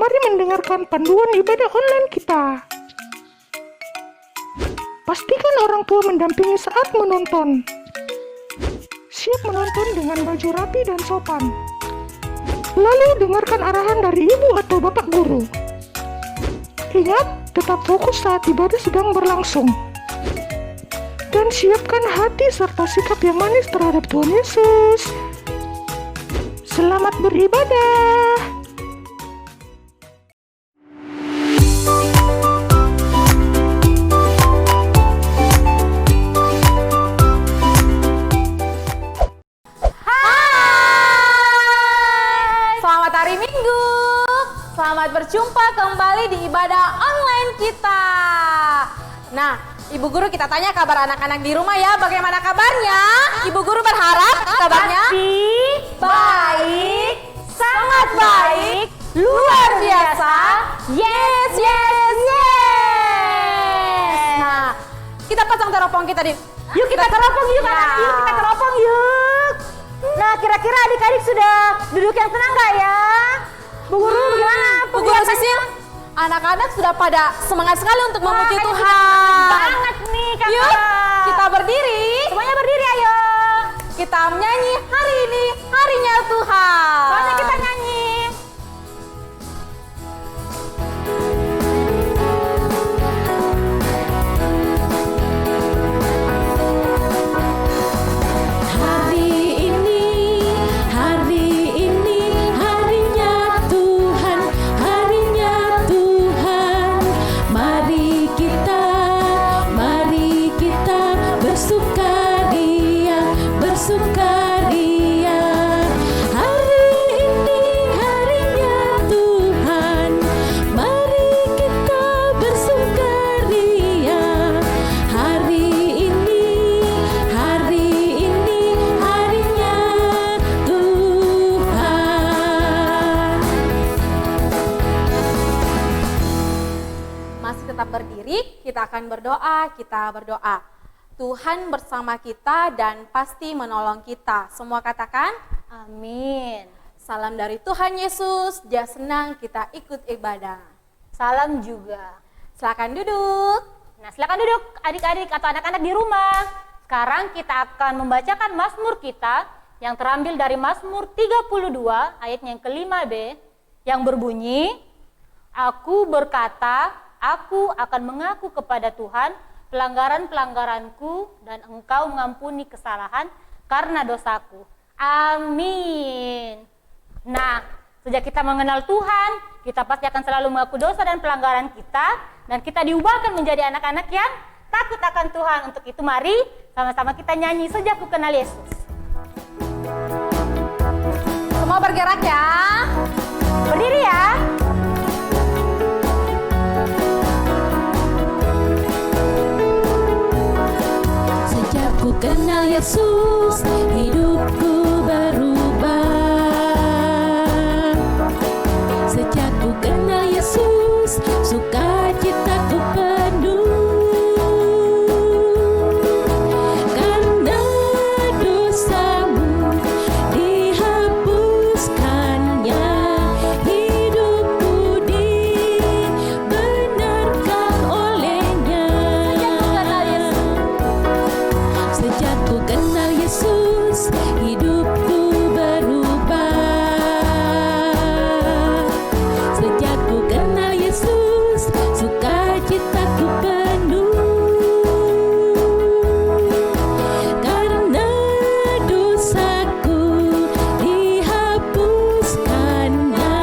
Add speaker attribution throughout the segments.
Speaker 1: Mari mendengarkan panduan ibadah online kita. Pastikan orang tua mendampingi saat menonton. Siap menonton dengan baju rapi dan sopan. Lalu dengarkan arahan dari ibu atau bapak guru. Ingat, tetap fokus saat ibadah sedang berlangsung. Dan siapkan hati serta sikap yang manis terhadap Tuhan Yesus. Selamat beribadah.
Speaker 2: Selamat hari Minggu. Selamat berjumpa kembali di ibadah online kita. Nah, Ibu Guru kita tanya kabar anak-anak di rumah ya. Bagaimana kabarnya? Ibu Guru berharap kabarnya baik, sangat baik, luar biasa. Yes. Nah, kita pasang teropong kita di.
Speaker 3: Yuk kita teropong yuk anak, yuk kita teropong yuk. Nah kira-kira adik-adik sudah duduk yang tenang gak ya? Bu Guru bagaimana?
Speaker 2: Bu Guru Sisil, anak-anak sudah pada semangat sekali untuk memuji Tuhan.
Speaker 3: Banget nih kakak.
Speaker 2: Yuk, kita berdiri.
Speaker 3: Semuanya berdiri ayo.
Speaker 2: Kita menyanyi hari ini, harinya Tuhan.
Speaker 3: Soalnya kita nyanyi.
Speaker 2: Kita akan berdoa. Tuhan bersama kita dan pasti menolong kita. Semua katakan
Speaker 3: Amin.
Speaker 2: Salam dari Tuhan Yesus. Dia senang kita ikut ibadah.
Speaker 3: Salam juga.
Speaker 2: Silakan duduk.
Speaker 3: Nah silakan duduk adik-adik atau anak-anak di rumah. Sekarang kita akan membacakan Mazmur kita yang terambil dari Mazmur 32 ayatnya yang ke-5b yang berbunyi, Aku berkata, aku akan mengaku kepada Tuhan pelanggaran-pelanggaranku dan Engkau mengampuni kesalahan karena dosaku. Amin. Nah, sejak kita mengenal Tuhan, kita pasti akan selalu mengaku dosa dan pelanggaran kita dan kita diubahkan menjadi anak-anak yang takut akan Tuhan. Untuk itu mari sama-sama kita nyanyi Sejak Ku Kenal Yesus.
Speaker 2: Semua bergerak ya.
Speaker 3: Berdiri ya.
Speaker 4: Ku kenal Yesus, hidupku berubah. Sejak ku kenal Yesus, sukacitaku penuh. Karena dosamu dihapuskannya, hidupku dibenarkan olehnya. Sejak ku kenal Yesus, hidupku berubah. Sejak ku kenal Yesus, sukacitaku penuh. Karena dosaku dihapuskannya,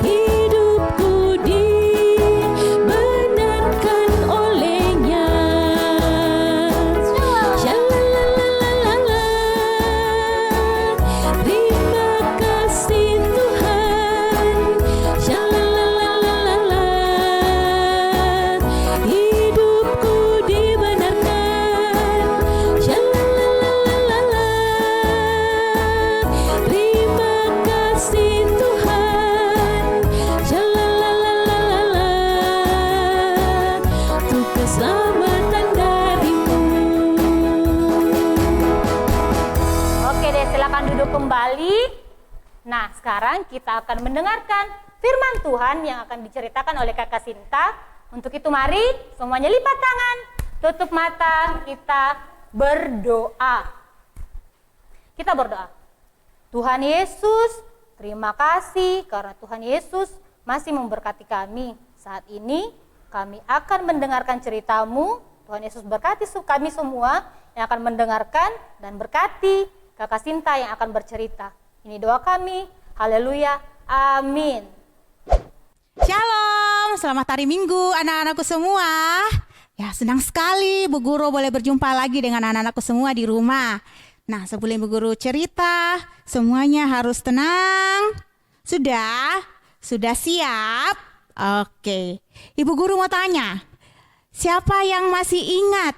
Speaker 4: hidupku dibenarkan olehnya. Terima kasih Tuhan, Shalalalalala. Hidupku dibenarkan, Shalalalalala. Terima kasih Tuhan, Shalalalalala. Untuk keselamatan darimu.
Speaker 3: Oke deh, silakan duduk kembali. Nah, sekarang kita akan mendengarkan firman Tuhan yang akan diceritakan oleh Kakak Sinta. Untuk itu mari semuanya lipat tangan, tutup mata, kita berdoa. Kita berdoa. Tuhan Yesus, terima kasih karena Tuhan Yesus masih memberkati kami. Saat ini kami akan mendengarkan cerita-Mu. Tuhan Yesus berkati kami semua yang akan mendengarkan dan berkati Kakak Sinta yang akan bercerita. Ini doa kami. Haleluya. Amin.
Speaker 5: Shalom, selamat hari Minggu anak-anakku semua. Ya, senang sekali Bu Guru boleh berjumpa lagi dengan anak-anakku semua di rumah. Nah, sebelum Bu Guru cerita, semuanya harus tenang. Sudah? Sudah siap? Oke. Ibu Guru mau tanya, siapa yang masih ingat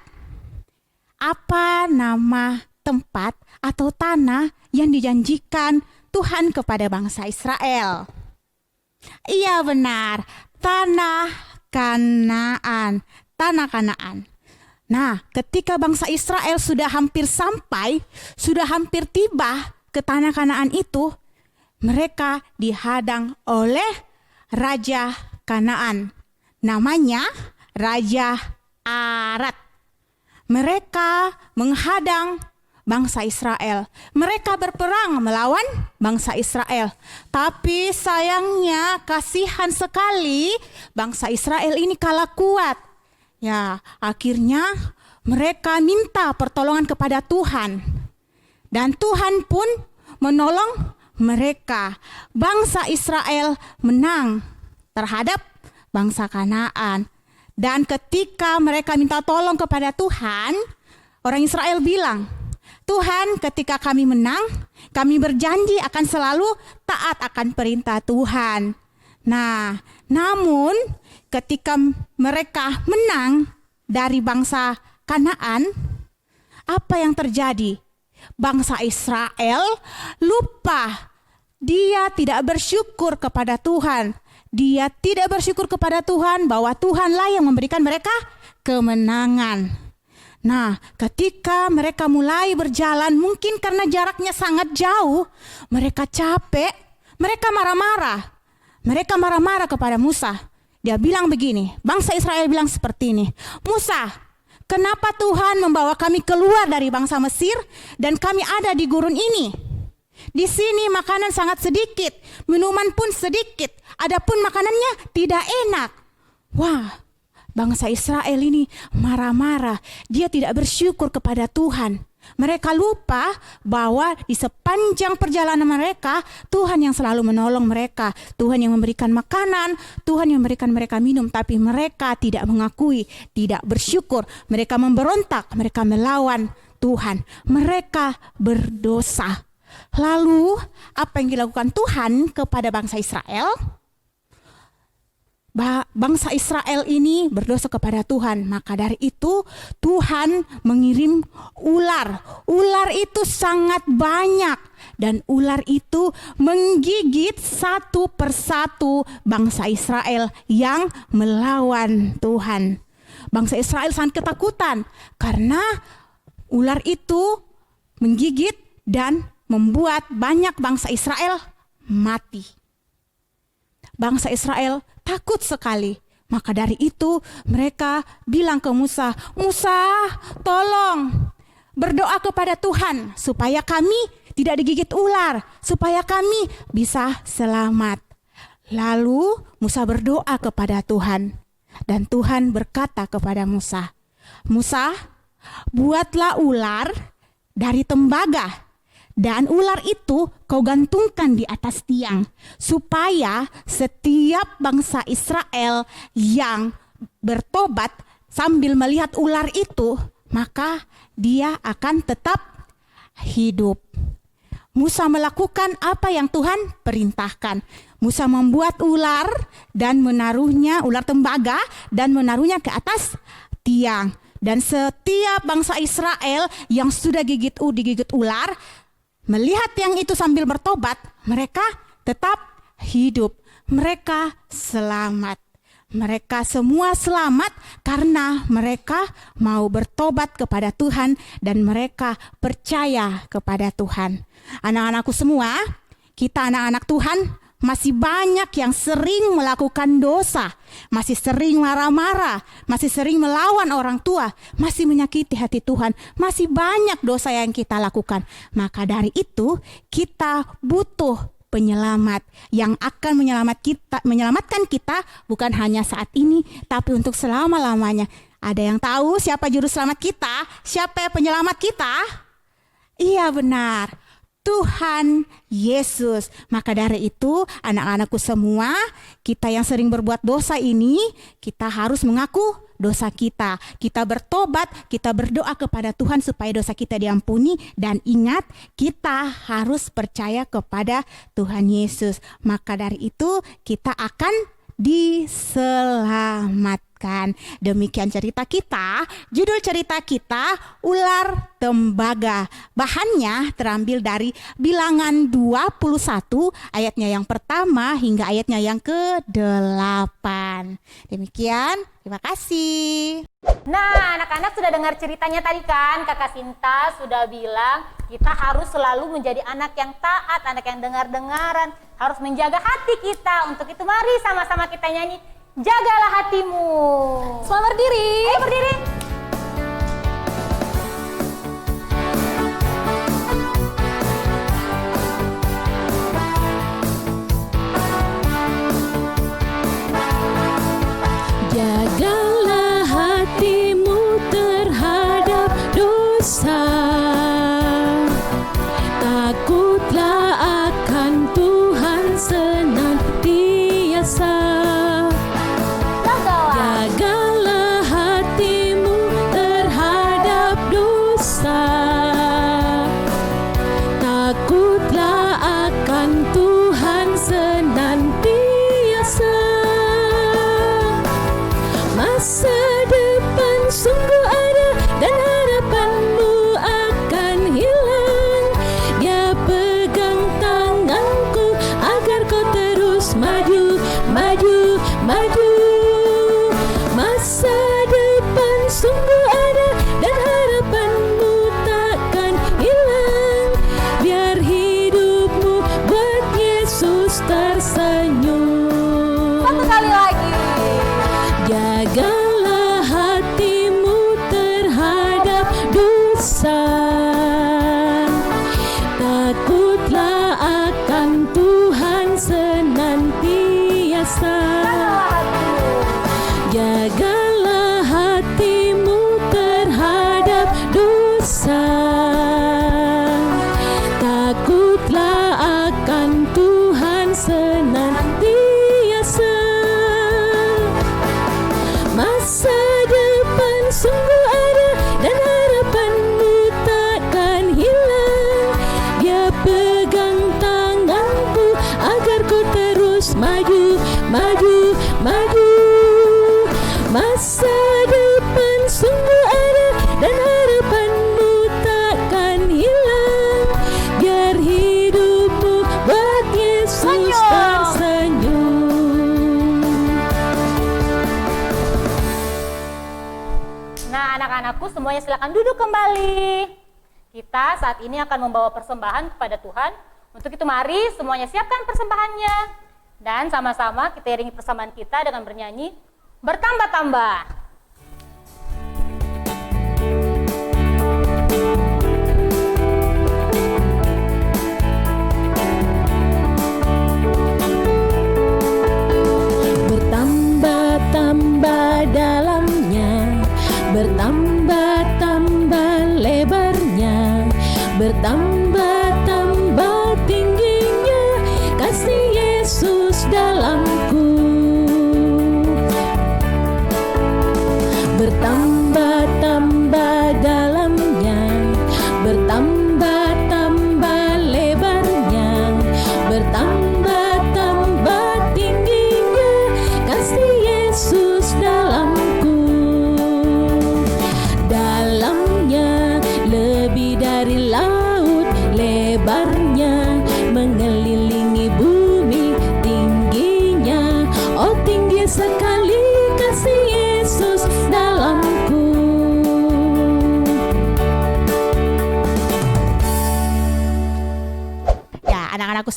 Speaker 5: apa nama tempat atau tanah yang dijanjikan Tuhan kepada bangsa Israel? Iya benar, tanah Kanaan, tanah Kanaan. Nah, ketika bangsa Israel sudah hampir sampai, sudah hampir tiba ke tanah Kanaan itu, mereka dihadang oleh Raja Kanaan. Namanya Raja Arad. Mereka menghadang bangsa Israel. Mereka berperang melawan bangsa Israel. Tapi sayangnya kasihan sekali bangsa Israel ini kalah kuat. Ya, akhirnya mereka minta pertolongan kepada Tuhan. Dan Tuhan pun menolong mereka. Bangsa Israel menang terhadap bangsa Kanaan. Dan ketika mereka minta tolong kepada Tuhan, orang Israel bilang, Tuhan, ketika kami menang, kami berjanji akan selalu taat akan perintah Tuhan. Nah, namun ketika mereka menang dari bangsa Kanaan, apa yang terjadi? Bangsa Israel lupa. Dia tidak bersyukur kepada Tuhan. Dia tidak bersyukur kepada Tuhan bahwa Tuhanlah yang memberikan mereka kemenangan. Nah, ketika mereka mulai berjalan, mungkin karena jaraknya sangat jauh, mereka capek, mereka marah-marah. Mereka marah-marah kepada Musa. Dia bilang begini, bangsa Israel bilang seperti ini, Musa, kenapa Tuhan membawa kami keluar dari bangsa Mesir dan kami ada di gurun ini? Di sini makanan sangat sedikit, minuman pun sedikit, adapun makanannya tidak enak. Wah, bangsa Israel ini marah-marah. Dia tidak bersyukur kepada Tuhan. Mereka lupa bahwa di sepanjang perjalanan mereka, Tuhan yang selalu menolong mereka. Tuhan yang memberikan makanan, Tuhan yang memberikan mereka minum. Tapi mereka tidak mengakui, tidak bersyukur. Mereka memberontak, mereka melawan Tuhan. Mereka berdosa. Lalu apa yang dilakukan Tuhan kepada bangsa Israel? Bangsa Israel ini berdosa kepada Tuhan. Maka dari itu Tuhan mengirim ular. Ular itu sangat banyak. Dan ular itu menggigit satu persatu bangsa Israel yang melawan Tuhan. Bangsa Israel sangat ketakutan. Karena ular itu menggigit dan membuat banyak bangsa Israel mati. Bangsa Israel takut sekali. Maka dari itu mereka bilang ke Musa, Musa, tolong berdoa kepada Tuhan supaya kami tidak digigit ular, supaya kami bisa selamat. Lalu Musa berdoa kepada Tuhan. Dan Tuhan berkata kepada Musa, Musa, buatlah ular dari tembaga. Dan ular itu kau gantungkan di atas tiang, supaya setiap bangsa Israel yang bertobat sambil melihat ular itu, maka dia akan tetap hidup. Musa melakukan apa yang Tuhan perintahkan. Musa membuat ular dan menaruhnya, ular tembaga, dan menaruhnya ke atas tiang. Dan setiap bangsa Israel yang sudah digigit ular, melihat yang itu sambil bertobat, mereka tetap hidup. Mereka selamat. Mereka semua selamat karena mereka mau bertobat kepada Tuhan dan mereka percaya kepada Tuhan. Anak-anakku semua, kita anak-anak Tuhan masih banyak yang sering melakukan dosa, masih sering marah-marah, masih sering melawan orang tua, masih menyakiti hati Tuhan, masih banyak dosa yang kita lakukan. Maka dari itu kita butuh penyelamat yang akan menyelamatkan kita bukan hanya saat ini, tapi untuk selama-lamanya. Ada yang tahu siapa juru selamat kita? Siapa penyelamat kita? Iya benar, Tuhan Yesus. Maka dari itu anak-anakku semua, kita yang sering berbuat dosa ini, kita harus mengaku dosa kita. Kita bertobat, kita berdoa kepada Tuhan supaya dosa kita diampuni. Dan ingat, kita harus percaya kepada Tuhan Yesus. Maka dari itu kita akan diselamatkan. Demikian cerita kita. Judul cerita kita Ular Tembaga. Bahannya terambil dari Bilangan 21 ayatnya yang pertama hingga ayatnya yang ke-8. Demikian, terima kasih.
Speaker 3: Nah, anak-anak sudah dengar ceritanya tadi kan? Kakak Sinta sudah bilang kita harus selalu menjadi anak yang taat, anak yang dengar-dengaran, harus menjaga hati kita. Untuk itu mari sama-sama kita nyanyi, jagalah hatimu.
Speaker 2: Selamat berdiri.
Speaker 3: Ayo berdiri.
Speaker 4: Jagalah hatimu terhadap dosa. Takutlah akan Tuhan senantiasa. Jagalah hatimu terhadap dosa. Takutlah akan Tuhan senantiasa. Masa depan sungguh ada dan harapanmu akan hilang. Dia pegang tanganku agar kau terus maju, maju, maju. Masa depan sungguh ada dan harapanmu takkan hilang. Biar hidupmu buat Yesus tersenyum.
Speaker 2: Satu kali lagi.
Speaker 4: Jagalah hatimu terhadap dosa. Takutlah akan Tuhan senantiasa. Jagalah hatimu terhadap dosa. Takutlah akan Tuhan senantiasa. Masa depan sungguh ada dan harapanmu takkan hilang. Dia pegang tanganku agar kau terus maju, maju, maju. Masa depan sungguh ada dan harapanmu takkan hilang. Biar hidupmu buat Yesus tersenyum.
Speaker 3: Nah, anak-anakku semuanya silakan duduk kembali. Kita saat ini akan membawa persembahan kepada Tuhan. Untuk itu mari semuanya siapkan persembahannya. Dan sama-sama kita iringi persembahan kita dengan bernyanyi Bertambah-tambah.
Speaker 4: Bertambah-tambah dalamnya, bertambah-tambah lebarnya, bertambah-tambah tingginya kasih Yesus dalamku. Bertambah-tambah dalamnya, bertambah-tambah lebarnya, bertambah-tambah tingginya kasih Yesus dalamku. Dalamnya lebih dari laut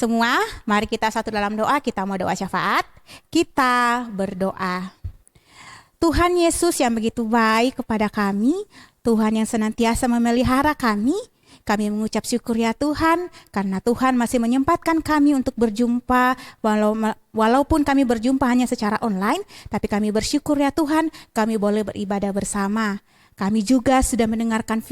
Speaker 5: semua, mari kita satu dalam doa, kita mau doa syafaat. Kita berdoa. Tuhan Yesus yang begitu baik kepada kami, Tuhan yang senantiasa memelihara kami mengucap syukur ya Tuhan, karena Tuhan masih menyempatkan kami untuk berjumpa, walaupun kami berjumpa hanya secara online, tapi kami bersyukur ya Tuhan, kami boleh beribadah bersama. Kami juga sudah mendengarkan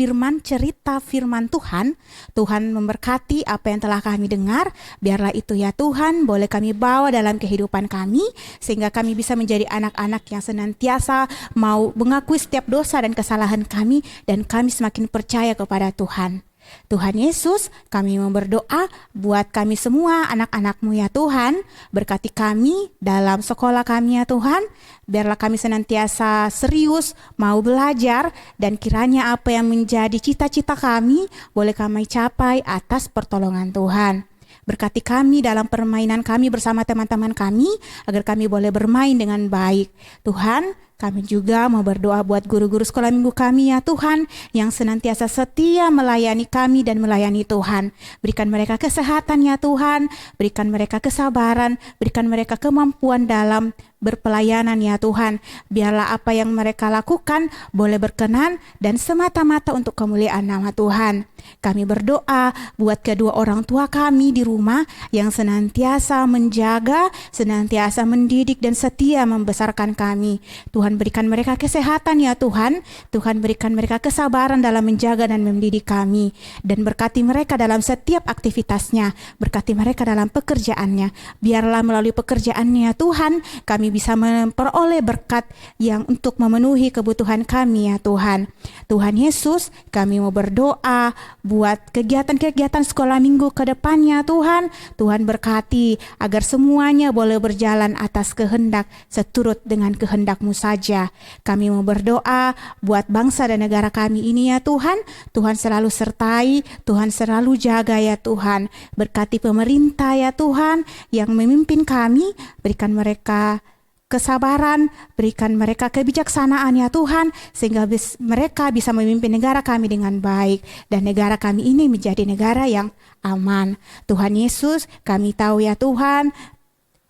Speaker 5: cerita firman Tuhan. Tuhan memberkati apa yang telah kami dengar. Biarlah itu ya Tuhan boleh kami bawa dalam kehidupan kami, sehingga kami bisa menjadi anak-anak yang senantiasa mau mengakui setiap dosa dan kesalahan kami, dan kami semakin percaya kepada Tuhan. Tuhan Yesus, kami mau berdoa buat kami semua anak-anak-Mu ya Tuhan. Berkati kami dalam sekolah kami ya Tuhan. Biarlah kami senantiasa serius mau belajar, dan kiranya apa yang menjadi cita-cita kami boleh kami capai atas pertolongan Tuhan. Berkati kami dalam permainan kami bersama teman-teman kami, agar kami boleh bermain dengan baik. Tuhan, kami juga mau berdoa buat guru-guru sekolah minggu kami ya Tuhan, yang senantiasa setia melayani kami dan melayani Tuhan. Berikan mereka kesehatan ya Tuhan, berikan mereka kesabaran, berikan mereka kemampuan dalam berpelayanan ya Tuhan. Biarlah apa yang mereka lakukan boleh berkenan dan semata-mata untuk kemuliaan nama Tuhan. Kami berdoa buat kedua orang tua kami di rumah yang senantiasa menjaga, senantiasa mendidik dan setia membesarkan kami. Tuhan berikan mereka kesehatan ya Tuhan. Tuhan berikan mereka kesabaran dalam menjaga dan mendidik kami, dan berkati mereka dalam setiap aktivitasnya, berkati mereka dalam pekerjaannya. Biarlah melalui pekerjaannya ya Tuhan, kami bisa memperoleh berkat yang untuk memenuhi kebutuhan kami ya Tuhan. Tuhan Yesus, kami mau berdoa buat kegiatan-kegiatan sekolah minggu ke depannya Tuhan. Tuhan berkati agar semuanya boleh berjalan atas kehendak, seturut dengan kehendak-Mu saja. Kami mau berdoa buat bangsa dan negara kami ini ya Tuhan. Tuhan selalu sertai, Tuhan selalu jaga ya Tuhan. Berkati pemerintah ya Tuhan yang memimpin kami, berikan mereka kesabaran, berikan mereka kebijaksanaan ya Tuhan, sehingga mereka bisa memimpin negara kami dengan baik, dan negara kami ini menjadi negara yang aman. Tuhan Yesus, kami tahu ya Tuhan,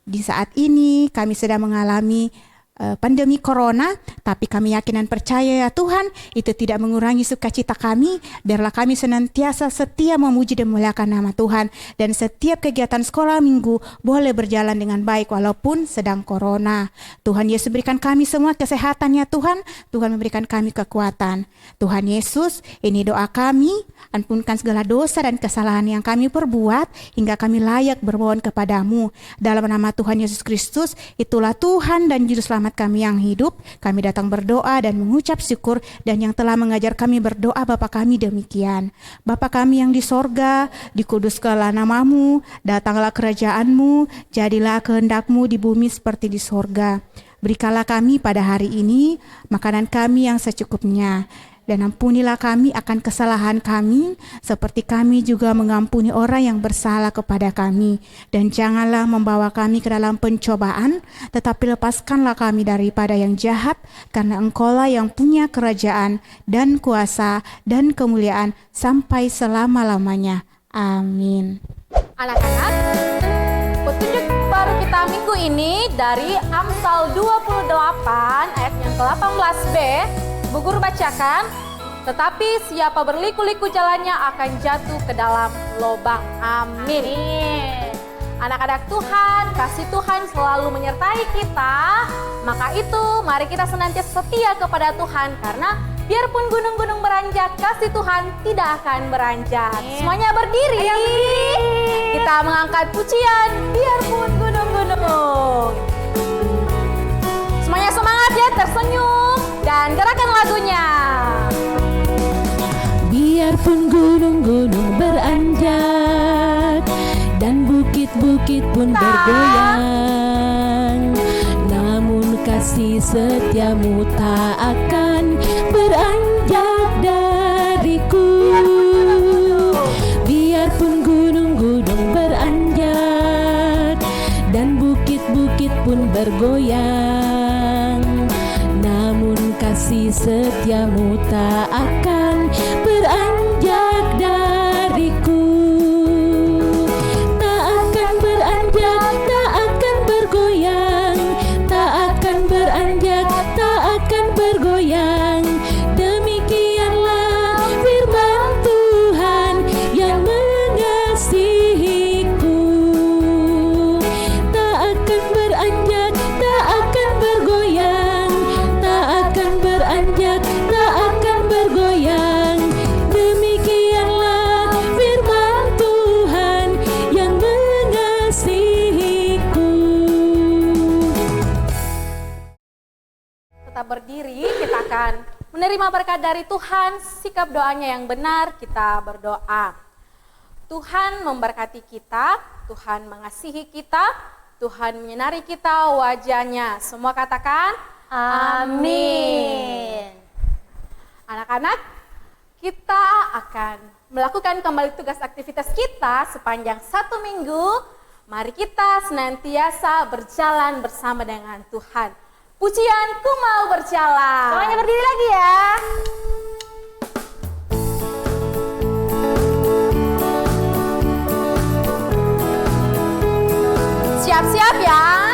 Speaker 5: di saat ini kami sedang mengalami pandemi corona, tapi kami yakin dan percaya ya Tuhan, itu tidak mengurangi sukacita kami. Biarlah kami senantiasa setia memuji dan memuliakan nama Tuhan, dan setiap kegiatan sekolah minggu boleh berjalan dengan baik walaupun sedang corona. Tuhan Yesus berikan kami semua kesehatan ya Tuhan. Tuhan memberikan kami kekuatan. Tuhan Yesus, ini doa kami, ampunkan segala dosa dan kesalahan yang kami perbuat, hingga kami layak bermohon kepadamu. Dalam nama Tuhan Yesus Kristus, itulah Tuhan dan Juru Selamat kami yang hidup, kami datang berdoa dan mengucap syukur, dan yang telah mengajar kami berdoa Bapa kami demikian. Bapa kami yang di sorga, dikuduskanlah nama-Mu, datanglah kerajaan-Mu, jadilah kehendak-Mu di bumi seperti di sorga. Berikanlah kami pada hari ini makanan kami yang secukupnya, dan ampunilah kami akan kesalahan kami, seperti kami juga mengampuni orang yang bersalah kepada kami. Dan janganlah membawa kami ke dalam pencobaan, tetapi lepaskanlah kami daripada yang jahat, karena Engkaulah yang punya kerajaan dan kuasa dan kemuliaan sampai selama-lamanya. Amin.
Speaker 2: Anak-anak, petunjuk baru kita minggu ini dari Amsal 28 ayat yang ke-18b. Bu Guru bacakan, tetapi siapa berliku-liku jalannya akan jatuh ke dalam lubang. Amin. Anak-anak Tuhan, kasih Tuhan selalu menyertai kita. Maka itu mari kita senantiasa setia kepada Tuhan, karena biarpun gunung-gunung beranjak, kasih Tuhan tidak akan beranjak. Semuanya berdiri. Kita mengangkat pujian, biarpun gunung-gunung. Semuanya semangat ya, tersenyum, dan gerakan lagunya.
Speaker 4: Biarpun gunung-gunung beranjak dan bukit-bukit pun bergoyang, namun kasih setiamu tak akan beranjak dariku. Biarpun gunung-gunung beranjak dan bukit-bukit pun bergoyang, namun kasih setiamu tak akan beranjak dariku. Tak
Speaker 2: tetap berdiri, kita akan menerima berkat dari Tuhan. Sikap doanya yang benar, kita berdoa. Tuhan memberkati kita, Tuhan mengasihi kita, Tuhan menyinari kita wajahnya. Semua katakan amin. Anak-anak, kita akan melakukan kembali tugas aktivitas kita sepanjang 1 minggu. Mari kita senantiasa berjalan bersama dengan Tuhan. Pujian Ku Mau Berjalan.
Speaker 3: Semuanya berdiri lagi ya.
Speaker 2: Siap-siap ya.